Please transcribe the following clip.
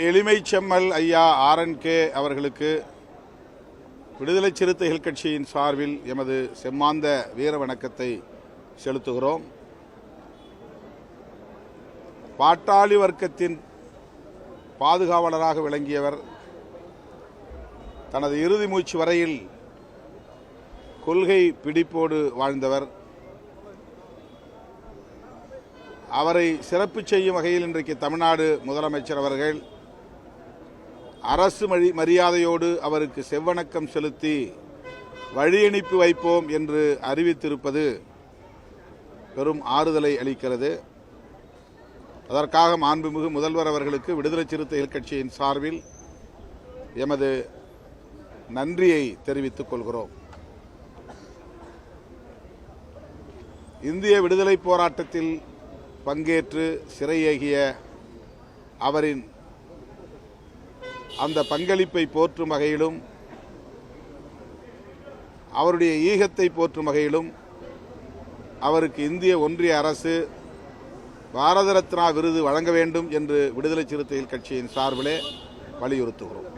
எளிமை செம்மல் ஐயா RNK அவர்களுக்கு விடுதலை சிறுத்தைகள் கட்சியின் சார்பில் எமது செம்மாந்த வீர வணக்கத்தை செலுத்துகிறோம். பாட்டாளி வர்க்கத்தின் பாதுகாவலராக விளங்கியவர். தனது இறுதி மூச்சு வரையில் கொள்கை பிடிப்போடு வாழ்ந்தவர். அவரை சிறப்பு செய்யும் வகையில் இன்றைக்கு தமிழ்நாடு முதலமைச்சர் அவர்கள் அரசு மரியாதையோடு அவருக்கு செவ்வணக்கம் செலுத்தி வழியனுப்பி வைப்போம் என்று அறிவித்திருப்பது பெரும் ஆறுதலை அளிக்கிறது. அதற்காக மாண்புமிகு முதல்வர் அவர்களுக்கு விடுதலை சிறுத்தைகள் கட்சியின் சார்பில் எமது நன்றியை தெரிவித்துக் கொள்கிறோம். இந்திய விடுதலை போராட்டத்தில் பங்கேற்று சிறையேகிய அவரின் அந்த பங்களிப்பை போற்றும் வகையிலும் அவருடைய ஈகத்தை போற்றும் வகையிலும் அவருக்கு இந்திய ஒன்றிய அரசு பாரத ரத்னா விருது வழங்க வேண்டும் என்று விடுதலை சிறுத்தைகள் கட்சியின் சார்பிலே வலியுறுத்துகிறோம்.